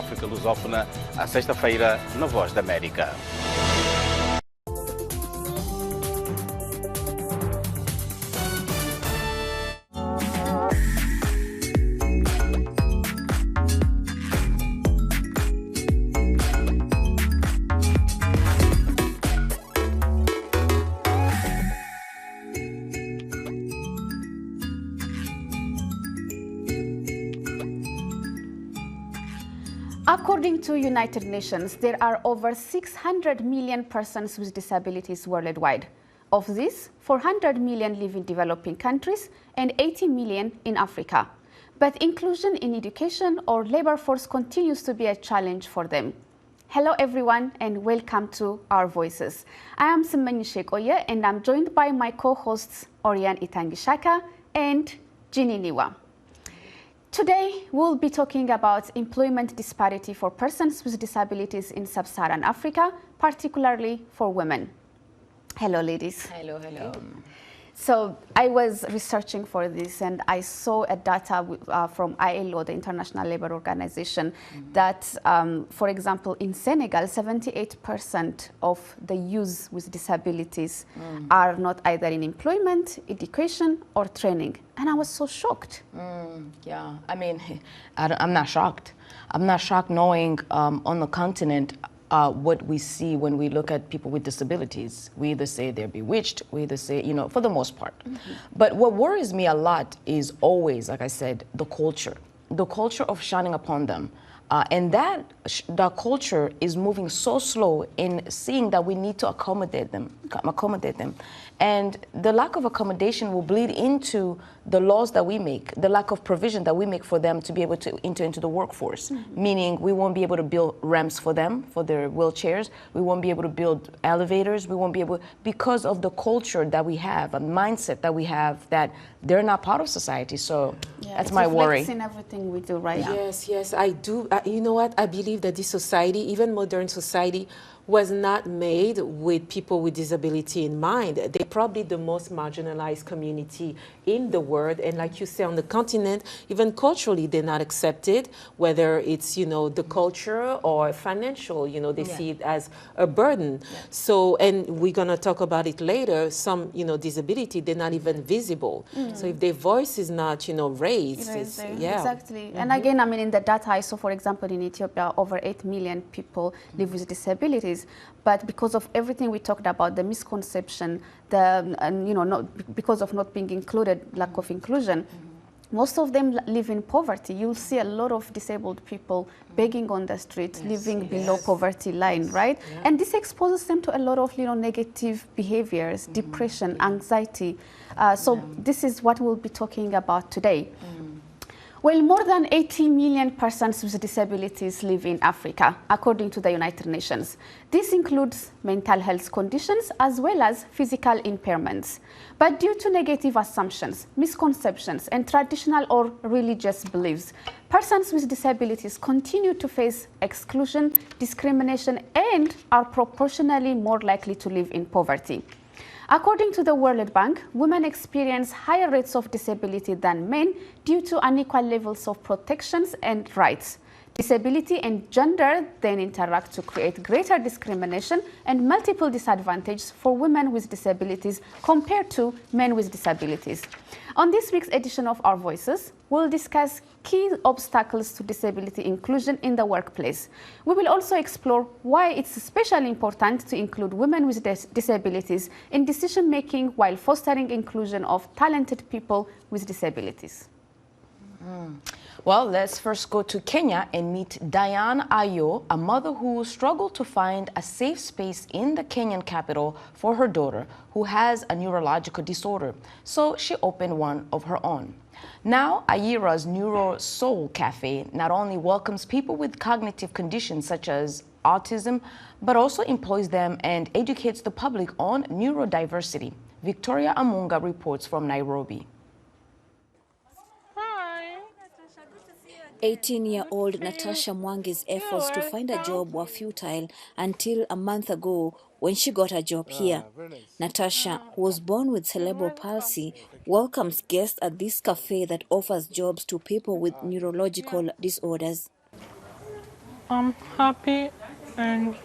África lusófona, à sexta-feira, na Voz da América. According to United Nations, there are over 600 million persons with disabilities worldwide. Of these, 400 million live in developing countries and 80 million in Africa. But inclusion in education or labor force continues to be a challenge for them. Hello everyone and welcome to Our Voices. I am Simanyi Shekoye and I'm joined by my co-hosts Oriane Itangishaka and Ginny Niwa. Today, we'll be talking about employment disparity for persons with disabilities in sub-Saharan Africa, particularly for women. Hello, ladies. Hello, hello. So I was researching for this and I saw a data from ILO, the International Labour Organization, that, for example, in Senegal, 78% of the youth with disabilities are not either in employment, education, or training. And I was so shocked. Yeah, I mean, I'm not shocked. I'm not shocked knowing on the continent what we see when we look at people with disabilities. We either say they're bewitched, we either say, you know, for the most part. But what worries me a lot is always, like I said, the culture of shining upon them. And that culture is moving so slow in seeing that we need to accommodate them. And the lack of accommodation will bleed into the laws that we make, the lack of provision that we make for them to be able to enter into the workforce, meaning we won't be able to build ramps for them, for their wheelchairs. We won't be able to build elevators. We won't be able, because of the culture that we have, a mindset that we have that they're not part of society. So that's my worry. It's in everything we do right now. Yes, I do. You know what? I believe that this society, even modern society, was not made with people with disability in mind. They're probably the most marginalized community in the world. And like you say, on the continent, even culturally, they're not accepted, whether it's, you know, the culture or financial, you know, they see it as a burden. So, and we're gonna talk about it later, some, you know, disability, they're not even visible. So if their voice is not, you know, raised, Exactly. And again, I mean, in the data I saw, for example, in Ethiopia, over 8 million people live with disabilities. But because of everything we talked about, the misconception, because of not being included, lack of inclusion, most of them live in poverty. You'll see a lot of disabled people begging on the streets, living below poverty line, right? And this exposes them to a lot of, negative behaviors, depression, anxiety. So this is what we'll be talking about today. Well, more than 80 million persons with disabilities live in Africa, according to the United Nations. This includes mental health conditions as well as physical impairments. But due to negative assumptions, misconceptions, and traditional or religious beliefs, persons with disabilities continue to face exclusion, discrimination, and are proportionally more likely to live in poverty. According to the World Bank, women experience higher rates of disability than men due to unequal levels of protections and rights. Disability and gender then interact to create greater discrimination and multiple disadvantages for women with disabilities compared to men with disabilities. On this week's edition of Our Voices, we'll discuss key obstacles to disability inclusion in the workplace. We will also explore why it's especially important to include women with disabilities in decision-making while fostering inclusion of talented people with disabilities. Well, let's first go to Kenya and meet Diane Ayo, a mother who struggled to find a safe space in the Kenyan capital for her daughter, who has a neurological disorder. So she opened one of her own. Now, Ayira's Neuro Soul Cafe not only welcomes people with cognitive conditions such as autism, but also employs them and educates the public on neurodiversity. Victoria Amunga reports from Nairobi. 18-year-old Natasha Mwangi's efforts to find a job were futile until a month ago when she got a job here. Natasha, who was born with cerebral palsy, welcomes guests at this cafe that offers jobs to people with neurological disorders. I'm happy and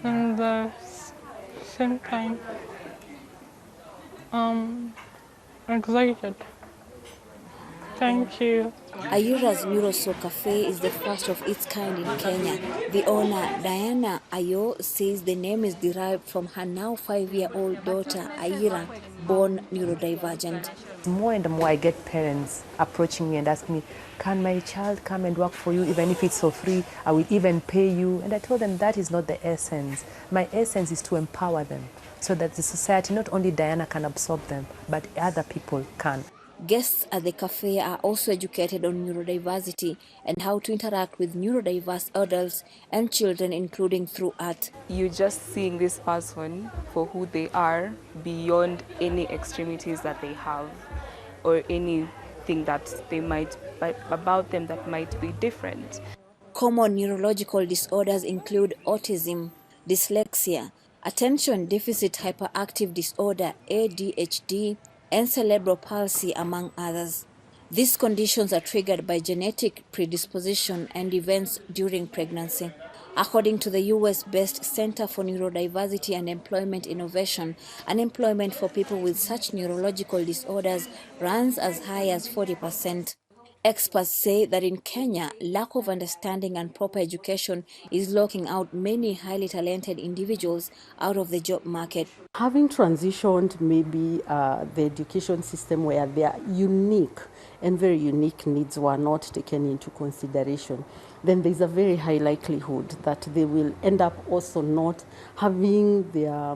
in the same time, excited. Thank you. Ayura's Neuroso Cafe is the first of its kind in Kenya. The owner, Diana Ayo, says the name is derived from her now 5-year-old daughter, Ayira, born neurodivergent. More and more I get parents approaching me and asking me, can my child come and work for you even if it's for free? I will even pay you. And I told them that is not the essence. My essence is to empower them so that the society, not only Diana can absorb them, but other people can. Guests at the cafe are also educated on neurodiversity and how to interact with neurodiverse adults and children, including through art. You're just seeing this person for who they are beyond any extremities that they have or anything that they might, about them that might be different. Common neurological disorders include autism, dyslexia, attention deficit hyperactive disorder, ADHD, and cerebral palsy, among others. These conditions are triggered by genetic predisposition and events during pregnancy. According to the US-based Center for Neurodiversity and Employment Innovation, unemployment for people with such neurological disorders runs as high as 40%. Experts say that in Kenya, lack of understanding and proper education is locking out many highly talented individuals out of the job market. Having transitioned maybe the education system where their unique and very unique needs were not taken into consideration, then there's a very high likelihood that they will end up also not having their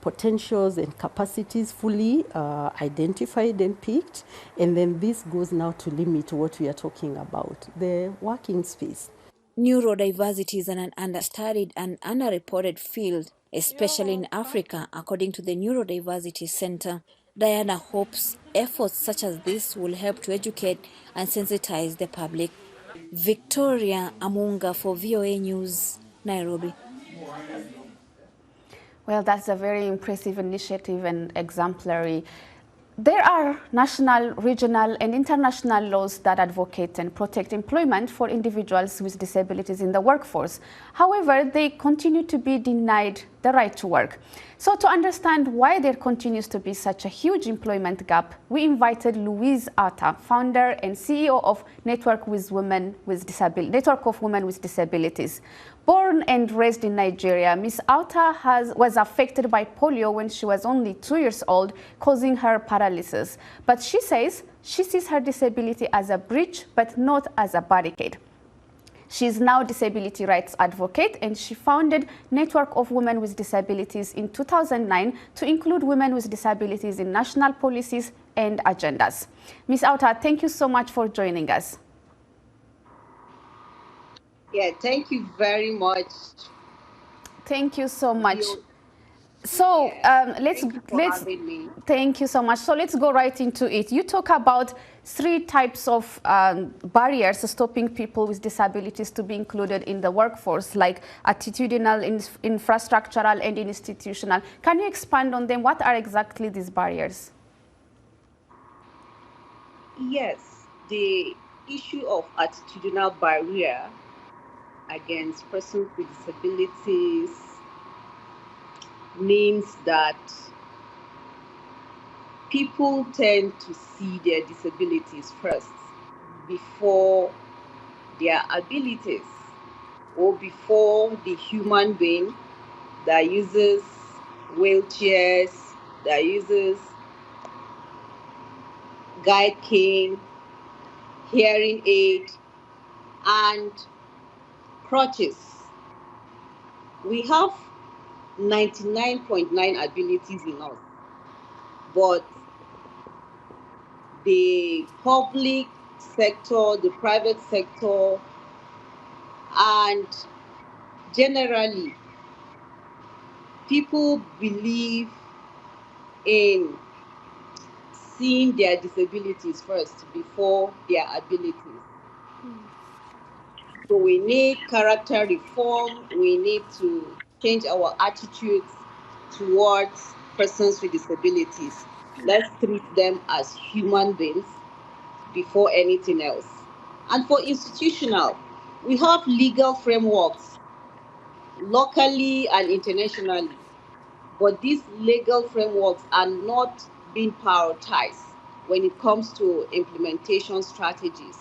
potentials and capacities fully identified and picked. And then this goes now to limit what we are talking about, the working space. Neurodiversity is an understudied and underreported field, especially in Africa, according to the Neurodiversity Center. Diana hopes efforts such as this will help to educate and sensitize the public. Victoria Amunga for VOA News, Nairobi. Well, that's a very impressive initiative and exemplary. There are national, regional, and international laws that advocate and protect employment for individuals with disabilities in the workforce. However, they continue to be denied the right to work. So to understand why there continues to be such a huge employment gap, we invited Lois Auta, founder and CEO of Network of Women with Disabilities. Born and raised in Nigeria, Ms. Auta was affected by polio when she was only 2 years old, causing her paralysis. But she says she sees her disability as a bridge, but not as a barricade. She is now a disability rights advocate, and she founded Network of Women with Disabilities in 2009 to include women with disabilities in national policies and agendas. Ms. Auta, thank you so much for joining us. Yeah, thank you very much. Thank you so much. So thank you so much. So let's go right into it. You talk about 3 types of barriers stopping people with disabilities to be included in the workforce, like attitudinal, infrastructural, and institutional. Can you expand on them? What are exactly these barriers? Yes, the issue of attitudinal barrier against persons with disabilities means that people tend to see their disabilities first before their abilities, or before the human being that uses wheelchairs, that uses guide cane, hearing aid, and crutches. We have 99.9 abilities in us, but the public sector, the private sector, and generally, people believe in seeing their disabilities first before their abilities. So we need character reform. We need to change our attitudes towards persons with disabilities. Let's treat them as human beings before anything else. And for institutional, we have legal frameworks locally and internationally, but these legal frameworks are not being prioritized when it comes to implementation strategies.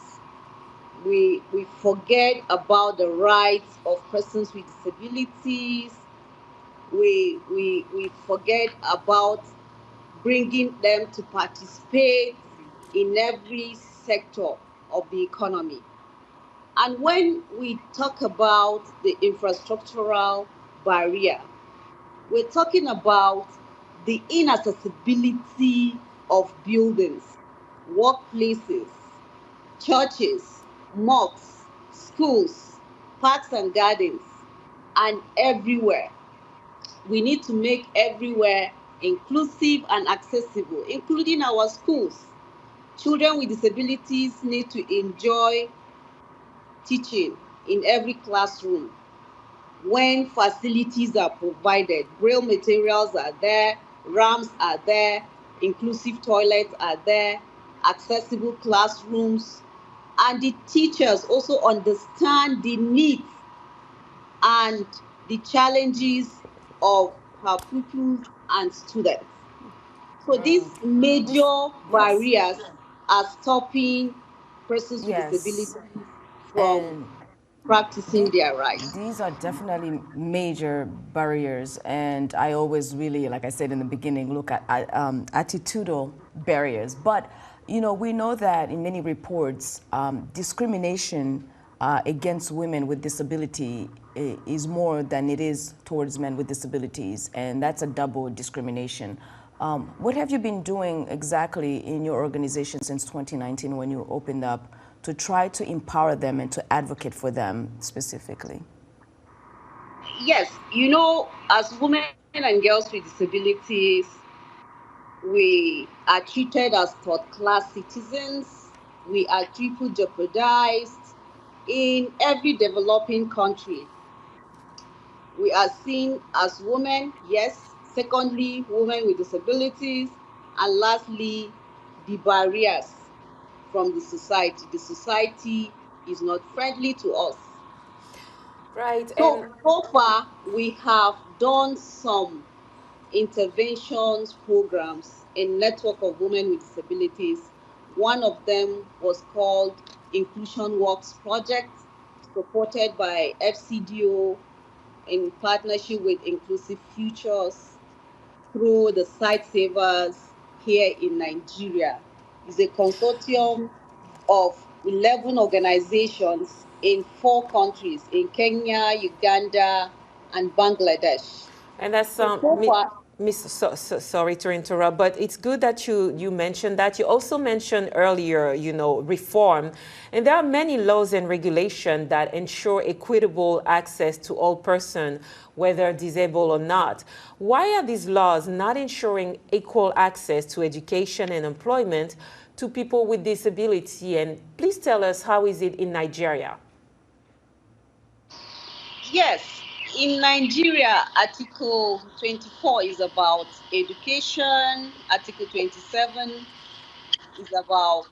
We forget about the rights of persons with disabilities. We forget about bringing them to participate in every sector of the economy. And when we talk about the infrastructural barrier, we're talking about the inaccessibility of buildings, workplaces, churches, mosques, schools, parks and gardens, and everywhere. We need to make everywhere inclusive and accessible, including our schools. Children with disabilities need to enjoy teaching in every classroom when facilities are provided. Braille materials are there, ramps are there, inclusive toilets are there, accessible classrooms, and the teachers also understand the needs and the challenges of her pupils and students. So these major barriers are stopping persons with disabilities Yes. from And practicing their rights. these are definitely major barriers, and I always really, like I said in the beginning, look at attitudinal barriers. But you know, we know that in many reports, discrimination against women with disability is more than it is towards men with disabilities, and that's a double discrimination. What have you been doing exactly in your organization since 2019 when you opened up to try to empower them and to advocate for them specifically? Yes, as women and girls with disabilities, we are treated as third class citizens. We are triple jeopardized in every developing country. We are seen as women, yes. Secondly, women with disabilities. And lastly, the barriers from the society. The society is not friendly to us. Right, and So far, we have done some interventions programs in network of women with disabilities. One of them was called Inclusion Works Project, supported by FCDO in partnership with Inclusive Futures through the Site Savers here in Nigeria. It's a consortium of 11 organizations in 4 countries, in Kenya, Uganda, and Bangladesh. And that's So far, Miss. Sorry to interrupt, but it's good that you mentioned that. You also mentioned earlier, reform, and there are many laws and regulations that ensure equitable access to all persons, whether disabled or not. Why are these laws not ensuring equal access to education and employment to people with disability? And please tell us, how is it in Nigeria? yes, in Nigeria, Article 24 is about education, Article 27 is about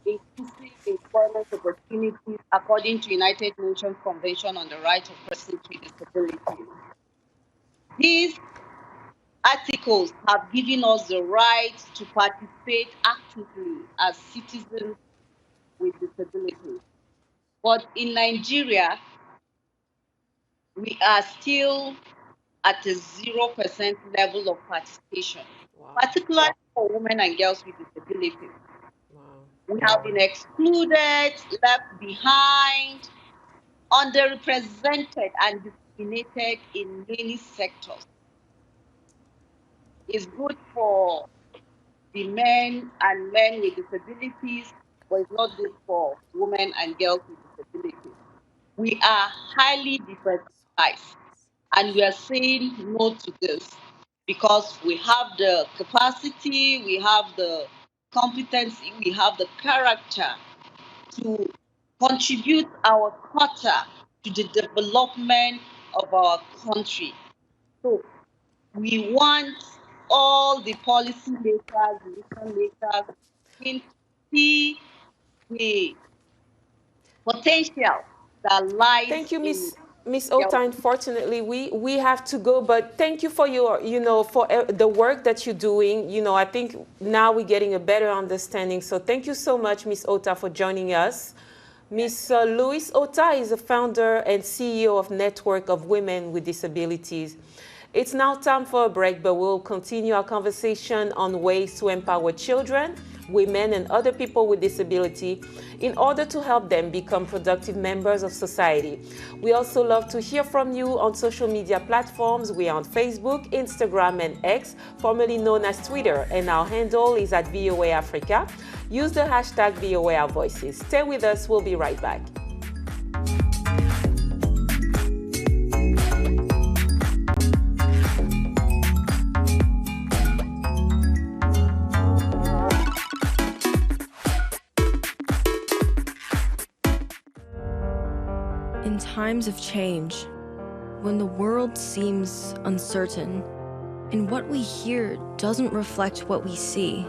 inclusive employment opportunities according to United Nations Convention on the Rights of Persons with Disabilities. These articles have given us the right to participate actively as citizens with disabilities. But in Nigeria, we are still at a 0% level of participation, particularly for women and girls with disabilities. We have been excluded, left behind, underrepresented, and discriminated in many sectors. It's good for the men and men with disabilities, but it's not good for women and girls with disabilities. We are highly differentialized, and we are saying no to this because we have the capacity, we have the competency, we have the character to contribute our quota to the development of our country. So we want all the policy makers, decision makers, to see the potential that lies Thank you, in Miss their Auta. Unfortunately, we have to go, but thank you for your, for the work that you're doing. I think now we're getting a better understanding. So thank you so much, Miss Auta, for joining us. Miss Lois Auta is the founder and CEO of Network of Women with Disabilities. It's now time for a break, but we'll continue our conversation on ways to empower children, women, and other people with disability in order to help them become productive members of society. We also love to hear from you on social media platforms. We are on Facebook, Instagram, and X, formerly known as Twitter, and our handle is at VOA Africa. Use the hashtag VOA Our Voices. Stay with us. We'll be right back. In times of change, when the world seems uncertain and what we hear doesn't reflect what we see,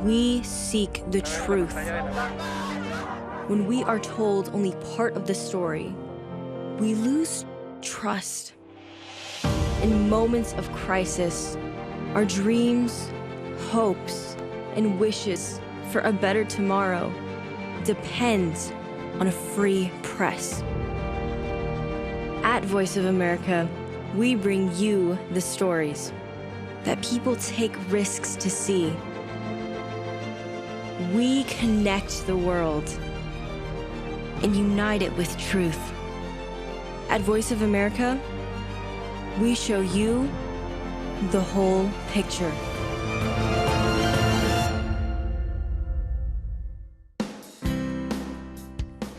we seek the truth. When we are told only part of the story, we lose trust. In moments of crisis, our dreams, hopes, and wishes for a better tomorrow depends on a free press. At Voice of America, we bring you the stories that people take risks to see. We connect the world and unite it with truth. At Voice of America, we show you the whole picture.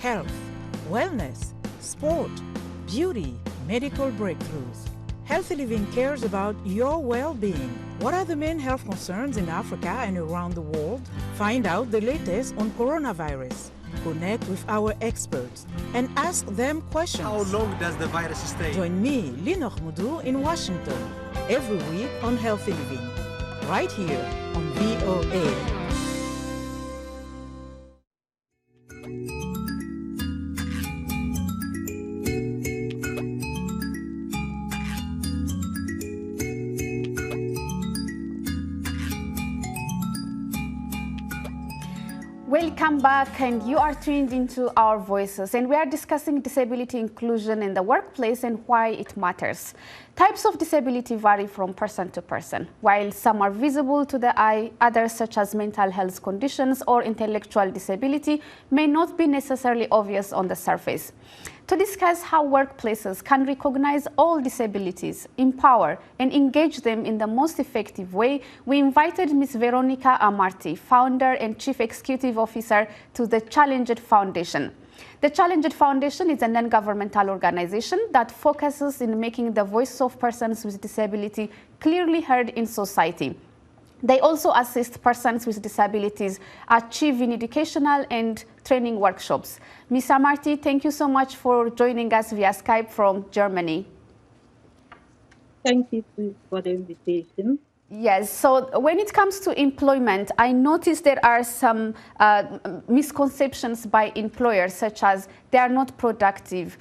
Health, wellness, sport, beauty, medical breakthroughs. Healthy Living cares about your well-being. What are the main health concerns in Africa and around the world? Find out the latest on coronavirus. Connect with our experts and ask them questions. How long does the virus stay? Join me, Linor Moudou, in Washington, every week on Healthy Living, right here on VOA. Welcome back, and you are tuned into Our Voices, and we are discussing disability inclusion in the workplace and why it matters. Types of disability vary from person to person. While some are visible to the eye, others, such as mental health conditions or intellectual disability, may not be necessarily obvious on the surface. To discuss how workplaces can recognize all disabilities, empower, and engage them in the most effective way, we invited Ms. Veronica Amartey, founder and chief executive officer to the Challenged Foundation. The Challenged Foundation is a non-governmental organization that focuses in making the voice of persons with disability clearly heard in society. They also assist persons with disabilities achieving educational and training workshops. Ms. Amartey, thank you so much for joining us via Skype from Germany. Thank you for the invitation. Yes, so when it comes to employment, I noticed there are some misconceptions by employers, such as they are not productive,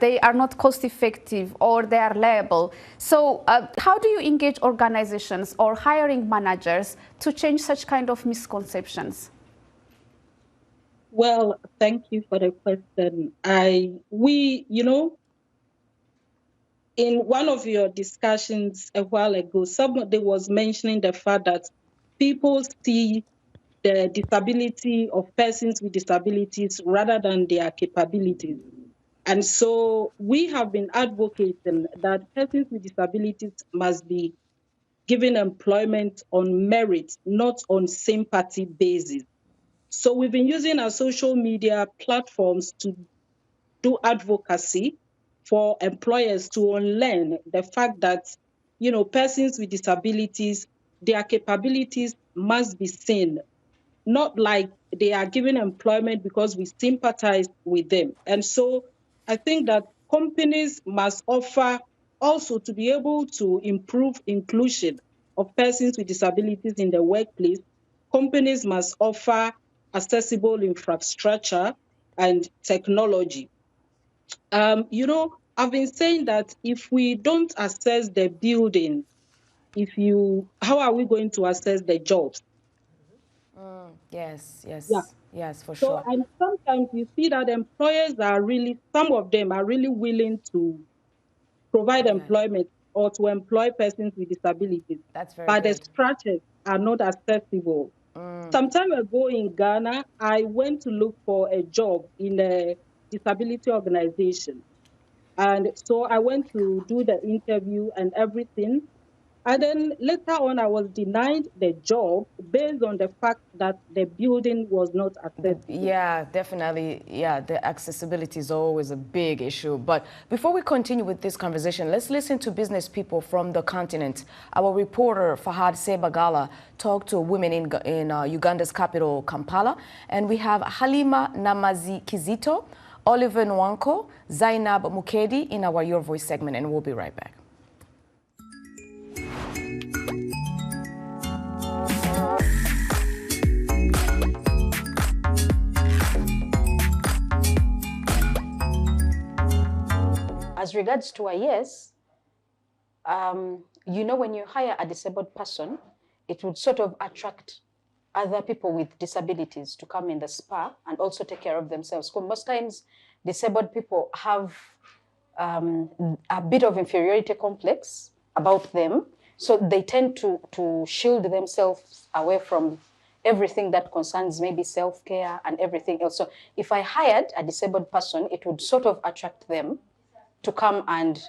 they are not cost effective, or they are liable. So how do you engage organizations or hiring managers to change such kind of misconceptions? Well, thank you for the question. In one of your discussions a while ago, somebody was mentioning the fact that people see the disability of persons with disabilities rather than their capabilities. And so we have been advocating that persons with disabilities must be given employment on merit, not on sympathy basis. So we've been using our social media platforms to do advocacy for employers to unlearn the fact that, persons with disabilities, their capabilities must be seen, not like they are given employment because we sympathize with them. And so I think that companies must offer also to be able to improve inclusion of persons with disabilities in the workplace. companies must offer accessible infrastructure and technology. You know, I've been saying that if we don't assess the building, how are we going to assess the jobs? Yes, Yeah. yes, for So, sure. and sometimes you see that employers some of them are really willing to provide employment or to employ persons with disabilities. That's very But the good. structures are not accessible. Some time ago in Ghana, I went to look for a job in a disability organization. And so I went to do the interview and everything. And then later on, I was denied the job based on the fact that the building was not accessible. Yeah, definitely. Yeah, the accessibility is always a big issue. But before we continue with this conversation, let's listen to business people from the continent. Our reporter, Fahad Sebagala, talked to women in Uganda's capital, Kampala. And we have Halima Namazi Kizito, Oliver Nwanko, Zainab Mukedi in our Your Voice segment. And we'll be right back. As regards to a yes, you know, when you hire a disabled person, it would sort of attract other people with disabilities to come in the spa and also take care of themselves. Because most times, disabled people have a bit of inferiority complex about them, so they tend to shield themselves away from everything that concerns maybe self-care and everything else. So if I hired a disabled person, it would sort of attract them to come and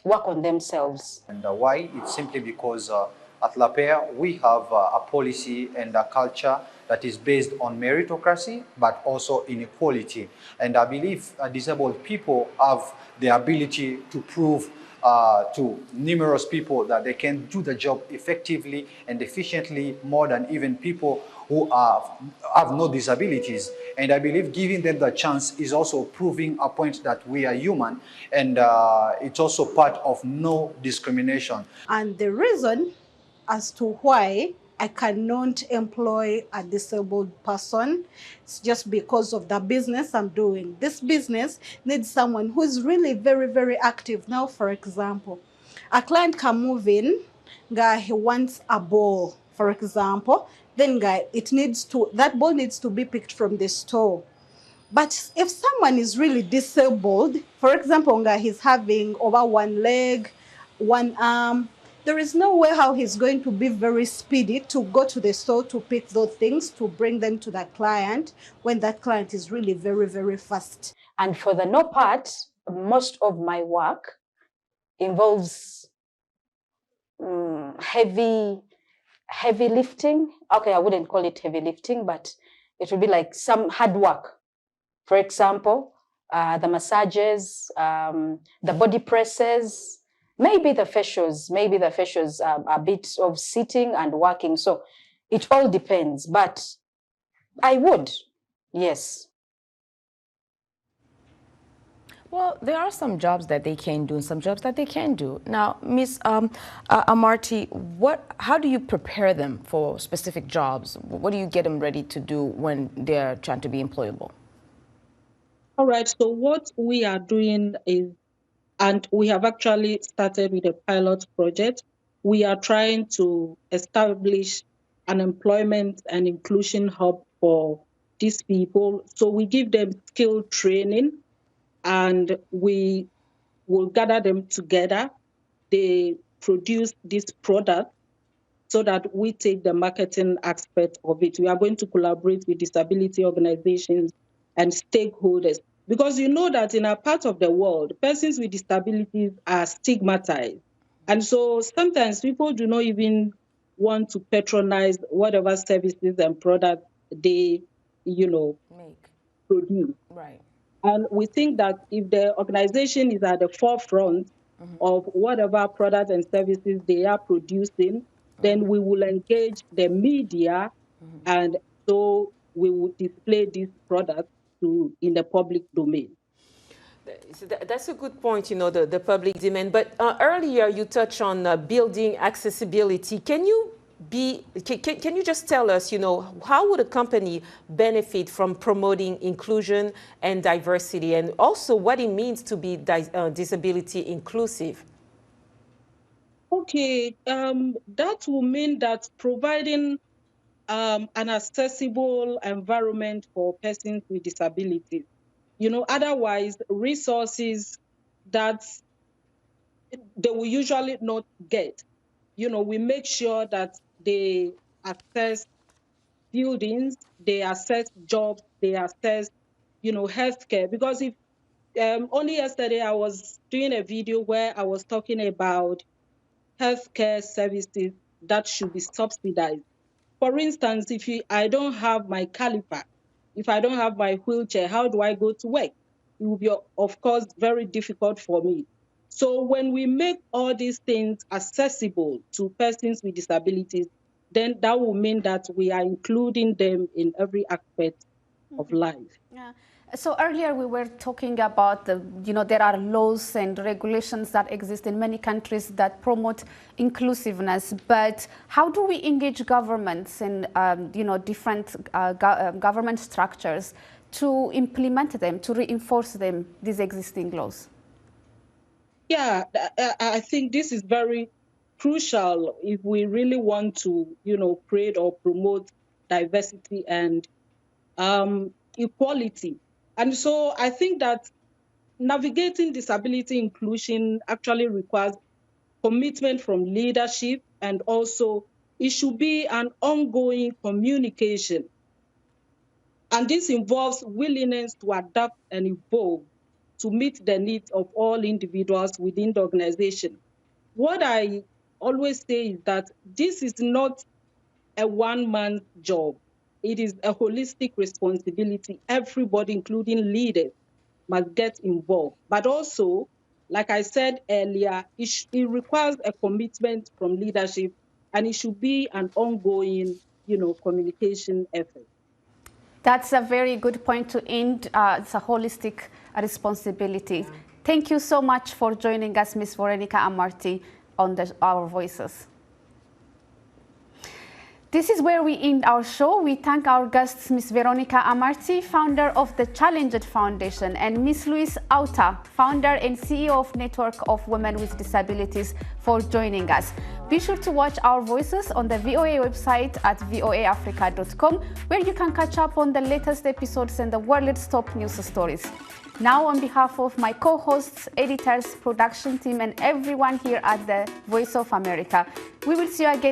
work on themselves. And why? It's simply because at LAPER we have a policy and a culture that is based on meritocracy, but also inequality. And I believe disabled people have the ability to prove to numerous people that they can do the job effectively and efficiently more than even people who have no disabilities. And I believe giving them the chance is also proving a point that we are human, and it's also part of no discrimination. And the reason as to why I cannot employ a disabled person, it's just because of the business I'm doing. This business needs someone who is really very, very active. Now, for example, a client can move in, guy, he wants a ball, for example, then guy, that ball needs to be picked from the store. But if someone is really disabled, for example, he's having over one leg, one arm, there is no way how he's going to be very speedy to go to the store to pick those things, to bring them to that client when that client is really very, very fast. And for the no part, most of my work involves heavy lifting. Okay, I wouldn't call it heavy lifting, but it would be like some hard work. For example, the massages, the body presses, maybe the facials, a bit of sitting and working. So it all depends, but I would, yes. Well, there are some jobs that they can do and some jobs that they can do. Now, Ms. Amartey, how do you prepare them for specific jobs? What do you get them ready to do when they're trying to be employable? All right, so what we are doing is, and we have actually started with a pilot project, we are trying to establish an employment and inclusion hub for these people. So we give them skill training and we will gather them together. They produce this product so that we take the marketing aspect of it. We are going to collaborate with disability organizations and stakeholders, because you know that in a part of the world, persons with disabilities are stigmatized. And so sometimes people do not even want to patronize whatever services and products they, produce. Right. And we think that if the organization is at the forefront of whatever products and services they are producing, then we will engage the media, and so we will display these products in the public domain. That's a good point, the public demand. But earlier you touched on building accessibility. Can you can you just tell us, how would a company benefit from promoting inclusion and diversity, and also what it means to be disability inclusive? Okay, that will mean that providing an accessible environment for persons with disabilities. Otherwise, resources that they will usually not get. We make sure that they access buildings, they access jobs, they access, healthcare. Because if only yesterday I was doing a video where I was talking about healthcare services that should be subsidized. For instance, if I don't have my caliper, if I don't have my wheelchair, how do I go to work? It will be, of course, very difficult for me. So when we make all these things accessible to persons with disabilities, then that will mean that we are including them in every aspect of life. Yeah. So earlier we were talking about there are laws and regulations that exist in many countries that promote inclusiveness, but how do we engage governments and different government structures to implement them, to reinforce them, these existing laws? Yeah, I think this is very crucial if we really want to, create or promote diversity and equality. And so I think that navigating disability inclusion actually requires commitment from leadership, and also it should be an ongoing communication. And this involves willingness to adapt and evolve to meet the needs of all individuals within the organization. What I always say is that this is not a one-man job. It is a holistic responsibility. Everybody, including leaders, must get involved. But also, like I said earlier, it requires a commitment from leadership, and it should be an ongoing, communication effort. That's a very good point to end. It's a holistic responsibility. Thank you so much for joining us, Ms. Veronica Amartey, on Our Voices. This is where we end our show. We thank our guests, Ms. Veronica Amartey, founder of the Challenged Foundation, and Ms. Lois Auta, founder and CEO of Network of Women with Disabilities, for joining us. Be sure to watch Our Voices on the VOA website at voaafrica.com, where you can catch up on the latest episodes and the world's top news stories. Now, on behalf of my co-hosts, editors, production team, and everyone here at the Voice of America, we will see you again